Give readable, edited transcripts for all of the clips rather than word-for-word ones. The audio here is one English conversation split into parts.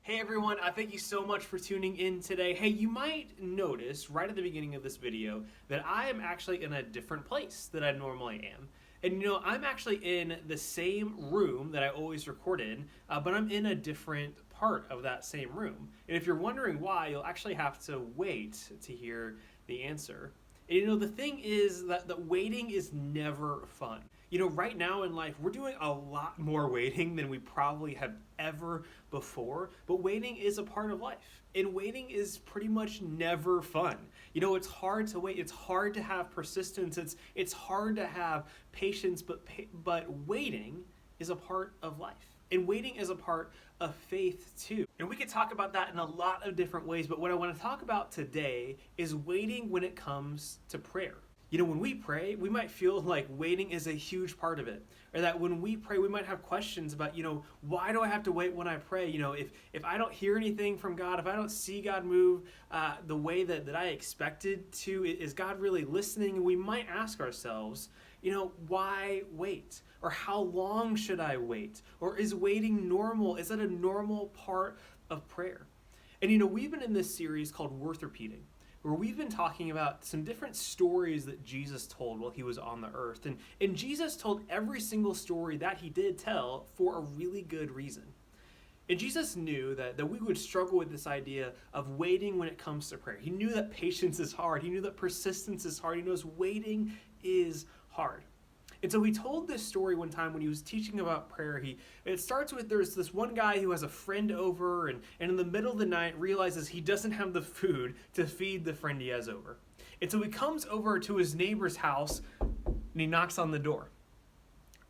Hey everyone, thank you so much for tuning in today. Hey, you might notice right at the beginning of this video that I am actually in a different place than I normally am. And I'm actually in the same room that I always record in, but I'm in a different part of that same room. And if you're wondering why, you'll actually have to wait to hear the answer. And the thing is that waiting is never fun. Right now in life, we're doing a lot more waiting than we probably have ever before, but waiting is a part of life. And waiting is pretty much never fun. It's hard to wait. It's hard to have persistence. It's hard to have patience, but waiting is a part of life. And waiting is a part of faith too. And we could talk about that in a lot of different ways, but what I want to talk about today is waiting when it comes to prayer. When we pray, we might feel like waiting is a huge part of it. Or that when we pray, we might have questions about, why do I have to wait when I pray? If I don't hear anything from God, if I don't see God move the way that I expected to, is God really listening? And we might ask ourselves, why wait? Or how long should I wait? Or is waiting normal? Is that a normal part of prayer? And we've been in this series called Worth Repeating, where we've been talking about some different stories that Jesus told while he was on the earth. And Jesus told every single story that he did tell for a really good reason. And Jesus knew that we would struggle with this idea of waiting when it comes to prayer. He knew that patience is hard. He knew that persistence is hard. He knows waiting is hard. And so he told this story one time when he was teaching about prayer. It starts with there's this one guy who has a friend over and in the middle of the night realizes he doesn't have the food to feed the friend he has over. And so he comes over to his neighbor's house and he knocks on the door.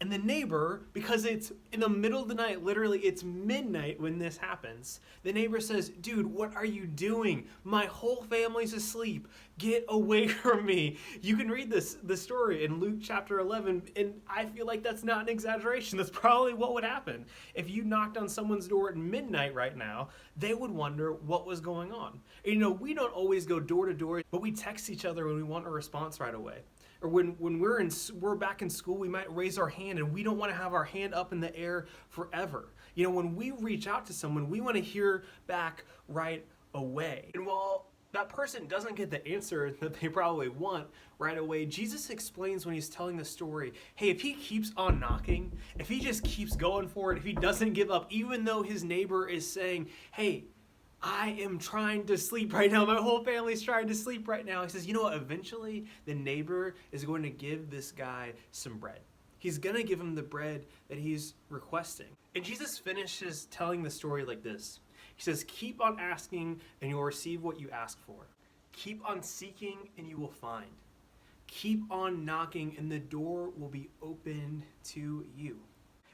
And the neighbor, because it's in the middle of the night, literally it's midnight when this happens, the neighbor says, "Dude, what are you doing? My whole family's asleep. Get away from me." You can read the story in Luke chapter 11, and I feel like that's not an exaggeration. That's probably what would happen. If you knocked on someone's door at midnight right now, they would wonder what was going on. And we don't always go door to door, but we text each other when we want a response right away. Or when we're back in school, we might raise our hand and we don't want to have our hand up in the air forever. When we reach out to someone, we want to hear back right away. And while that person doesn't get the answer that they probably want right away, Jesus explains when he's telling the story, hey, if he keeps on knocking, if he just keeps going for it, if he doesn't give up, even though his neighbor is saying, hey, I am trying to sleep right now. My whole family's trying to sleep right now. He says, eventually the neighbor is going to give this guy some bread. He's going to give him the bread that he's requesting. And Jesus finishes telling the story like this. He says, keep on asking and you'll receive what you ask for. Keep on seeking and you will find. Keep on knocking and the door will be opened to you.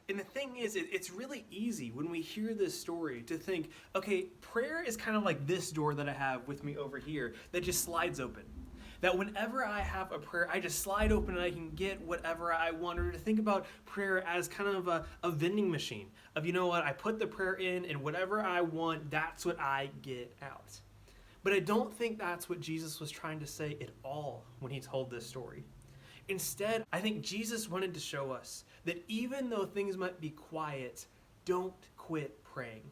And the thing is, it's really easy when we hear this story to think, okay, prayer is kind of like this door that I have with me over here that just slides open. That whenever I have a prayer, I just slide open and I can get whatever I want. Or to think about prayer as kind of a vending machine of, I put the prayer in and whatever I want, that's what I get out. But I don't think that's what Jesus was trying to say at all when he told this story. Instead, I think Jesus wanted to show us that even though things might be quiet, don't quit praying.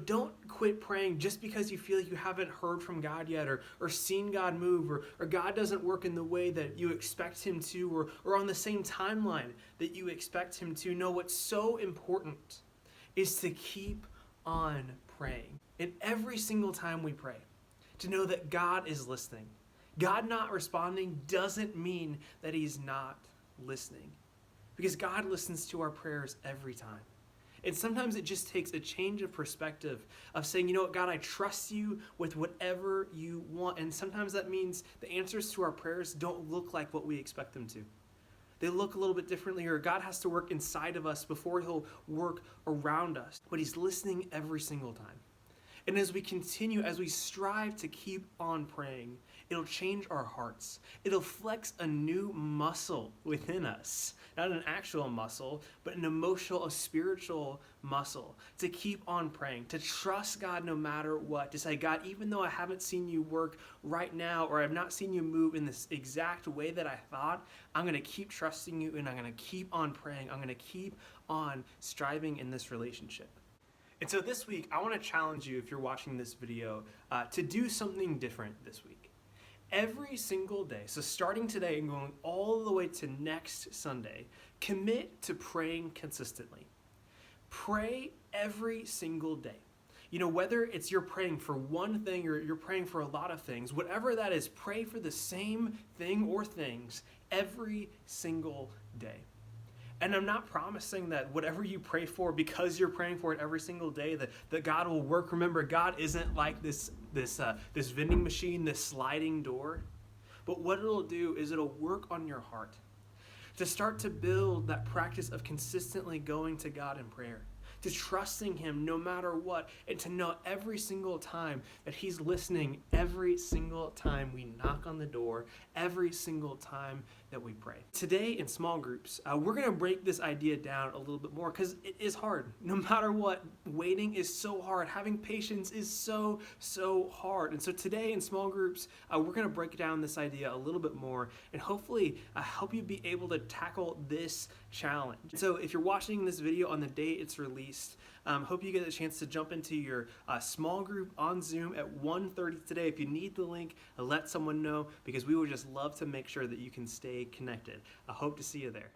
Don't quit praying just because you feel like you haven't heard from God yet or seen God move or God doesn't work in the way that you expect him to or on the same timeline that you expect him to. No, what's so important is to keep on praying. And every single time we pray, to know that God is listening. God not responding doesn't mean that he's not listening. Because God listens to our prayers every time. And sometimes it just takes a change of perspective of saying, God, I trust you with whatever you want. And sometimes that means the answers to our prayers don't look like what we expect them to. They look a little bit differently, or God has to work inside of us before he'll work around us. But he's listening every single time. And as we continue, as we strive to keep on praying, it'll change our hearts. It'll flex a new muscle within us. Not an actual muscle, but an emotional, a spiritual muscle. To keep on praying, to trust God no matter what. To say, God, even though I haven't seen you work right now, or I've not seen you move in this exact way that I thought, I'm going to keep trusting you and I'm going to keep on praying. I'm going to keep on striving in this relationship. And so this week, I want to challenge you, if you're watching this video, to do something different this week. Every single day, so starting today and going all the way to next Sunday, commit to praying consistently. Pray every single day. You know, whether it's you're praying for one thing or you're praying for a lot of things, whatever that is, pray for the same thing or things every single day. And I'm not promising that whatever you pray for, because you're praying for it every single day, that God will work. Remember, God isn't like this vending machine, this sliding door. But what it'll do is it'll work on your heart to start to build that practice of consistently going to God in prayer, to trusting Him no matter what, and to know every single time that He's listening, every single time we knock on the door, every single time that we pray. Today in small groups, we're going to break this idea down a little bit more because it is hard. No matter what, waiting is so hard. Having patience is so hard. And so today in small groups, we're going to break down this idea a little bit more and hopefully help you be able to tackle this challenge. So if you're watching this video on the day it's released, hope you get a chance to jump into your small group on Zoom at 1:30 today. If you need the link, let someone know, because we would just love to make sure that you can stay connected. I hope to see you there.